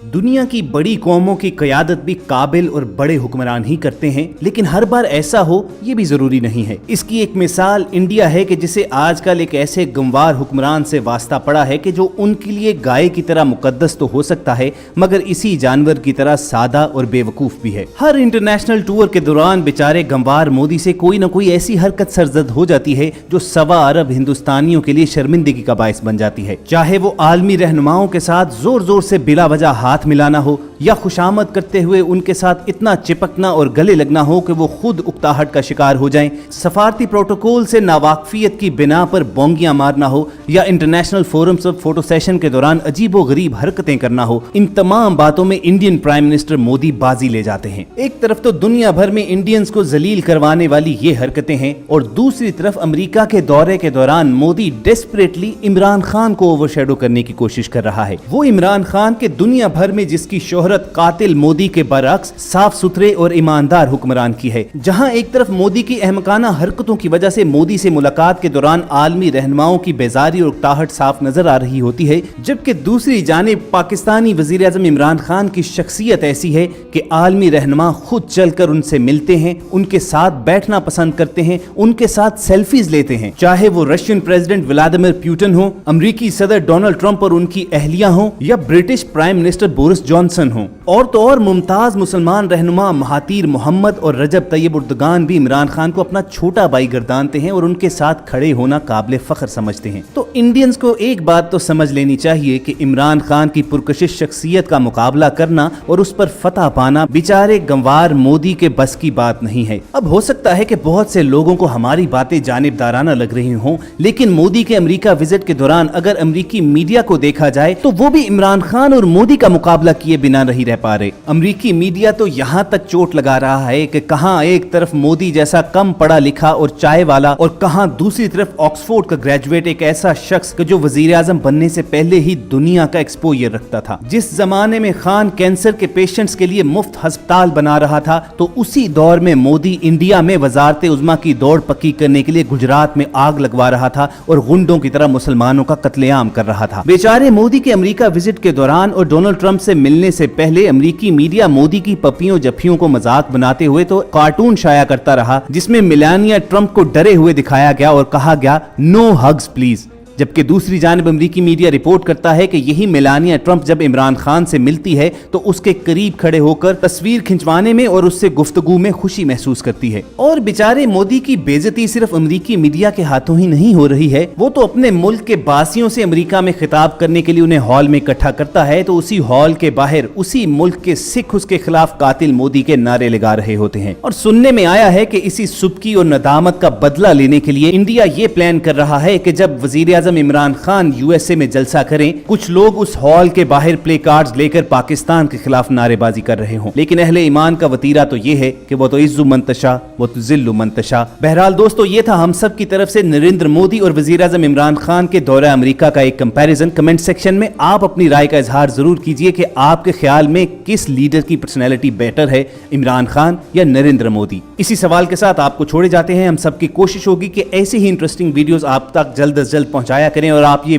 दुनिया की बड़ी कौमों की क़यादत भी काबिल और बड़े हुक्मरान ही करते हैं, लेकिन हर बार ऐसा हो ये भी जरूरी नहीं है। इसकी एक मिसाल इंडिया है कि जिसे आजकल एक ऐसे गमवार हुक्मरान से वास्ता पड़ा है कि जो उनके लिए गाय की तरह मुकद्दस तो हो सकता है मगर इसी जानवर की तरह सादा और बेवकूफ भी है। हर इंटरनेशनल टूर के दौरान बेचारे गमवार मोदी से कोई न कोई ऐसी हरकत सरजद हो जाती है जो सवा अरब हिंदुस्तानियों के लिए शर्मिंदगी का बायस बन जाती है। चाहे वो आलमी रहनुमाओं के साथ जोर जोर से बिला वजह हाथ मिलाना हो या खुशामद करते हुए उनके साथ इतना चिपकना और गले लगना हो कि वो खुद उकताहट का शिकार हो जाएं, सफारती प्रोटोकॉल से नावाकफियत की बिना पर बोंगियां मारना हो या इंटरनेशनल फोरम्स और फोटो सेशन के दौरान अजीबो गरीब हरकतें करना हो, इन तमाम बातों में इंडियन प्राइम मिनिस्टर मोदी बाजी ले जाते हैं। एक तरफ तो दुनिया भर में इंडियंस को जलील करवाने वाली ये हरकतें हैं और दूसरी तरफ अमेरिका के दौरे के दौरान मोदी डेस्परेटली इमरान खान को ओवरशैडो करने की कोशिश कर रहा है। वो इमरान खान के दुनिया भर में जिसकी शोहरत कातिल मोदी के बरअक्स साफ सुथरे और ईमानदार हुक्मरान की है। जहां एक तरफ मोदी की अहमकाना हरकतों की वजह से मोदी से मुलाकात के दौरान आलमी रहनुमाओं की बेजारी और उकताहट साफ नजर आ रही होती है, जबकि दूसरी जानिब पाकिस्तानी वजीर आज़म इमरान खान की शख्सियत ऐसी है कि आलमी रहनुमा खुद चलकर उनसे मिलते हैं, उनके साथ बैठना पसंद करते हैं, उनके साथ सेल्फीज लेते हैं। चाहे वो रशियन प्रेसिडेंट व्लादिमीर पुतिन हो, अमरीकी सदर डोनाल्ड ट्रंप और उनकी अहलिया हो या British prime minister Boris Johnson हो। और तो और मुमताज मुसलमान रहनुमा महातीर मोहम्मद और रजब तैयब उर्दगान भी इमरान खान को अपना छोटा भाई गर्दानते हैं और उनके साथ खड़े होना काबिल फख्र समझते हैं। तो इंडियंस को एक बात तो समझ लेनी चाहिए कि इमरान खान की पुरकशिश शख्सियत का मुकाबला करना और उस पर फतह पाना बेचारे गंवार मोदी के बस की बात नहीं है। अब हो सकता है कि बहुत से लोगों को हमारी बातें जानिबदाराना लग रही हों, लेकिन मोदी के अमेरिका विजिट के दौरान अगर अमेरिकी मीडिया को देखा जाए तो वो भी इमरान खान और मोदी का मुकाबला किए बिना नहीं रह पा रहे। अमेरिकी मीडिया तो यहाँ तक चोट लगा रहा है कि कहां एक तरफ मोदी जैसा कम पढ़ा लिखा और चाय वाला और कहां दूसरी तरफ ऑक्सफोर्ड का ग्रेजुएट एक ऐसा शख्स जो वजीर आजम बनने से पहले ही दुनिया का एक्सपोजर रखता था। जिस जमाने में खान कैंसर के पेशेंट्स के लिए मुफ्त अस्पताल बना रहा था तो उसी दौर में मोदी इंडिया में वजारत उज़्मा की दौड़ पक्की करने के लिए गुजरात में आग लगवा रहा था और गुंडों की तरह मुसलमानों का कत्लेआम कर रहा था। बेचारे मोदी के अमेरिका विजिट के दौरान और डोनाल्ड ट्रंप से मिलने से पहले अमेरिकी मीडिया मोदी की पपियों जफियों को मजाक बनाते हुए तो कार्टून शाया करता रहा जिसमें मेलानिया ट्रंप को डरे हुए दिखाया गया और कहा गया नो हग्स प्लीज, जबकि दूसरी जानिब अमेरिकी मीडिया रिपोर्ट करता है कि यही मेलानिया ट्रंप जब इमरान खान से मिलती है तो उसके करीब खड़े होकर तस्वीर खिंचवाने में और उससे गुफ्तगू में खुशी महसूस करती है। और बेचारे मोदी की बेइज्जती सिर्फ अमेरिकी मीडिया के हाथों ही नहीं हो रही है, वो तो अपने मुल्क के बासियों से अमेरिका में खिताब करने के लिए उन्हें हॉल में इकट्ठा करता है तो उसी हॉल के बाहर उसी मुल्क के सिख उसके खिलाफ कातिल मोदी के नारे लगा रहे होते हैं। और सुनने में आया है कि इसी सुबकी और नदामत का बदला लेने के लिए इंडिया ये प्लान कर रहा है कि जब वजीर आजम इमरान खान यूएसए में जलसा करें, कुछ लोग उस हॉल के बाहर प्ले कार्ड्स लेकर पाकिस्तान के खिलाफ नारेबाजी कर रहे हों। लेकिन अहले ईमान का वतीरा तो ये है कि वो तो इज्जु मंतशा वो तो जिल्लु मंतशा। बहरहाल दोस्तों, ये था हम सब की तरफ से नरेंद्र मोदी और वजीर आजम इमरान खान के दौरा अमेरिका का एक कंपैरिजन। कमेंट सेक्शन में आप अपनी राय का इजहार जरूर कीजिए कि आपके ख्याल में किस लीडर की पर्सनैलिटी बेटर है, इमरान खान या नरेंद्र मोदी। इसी सवाल के साथ आपको छोड़े जाते हैं। हम सबकी कोशिश होगी कि ऐसे ही इंटरेस्टिंग वीडियोस आप तक जल्द से जल्द पहुंचाया करें और आप ये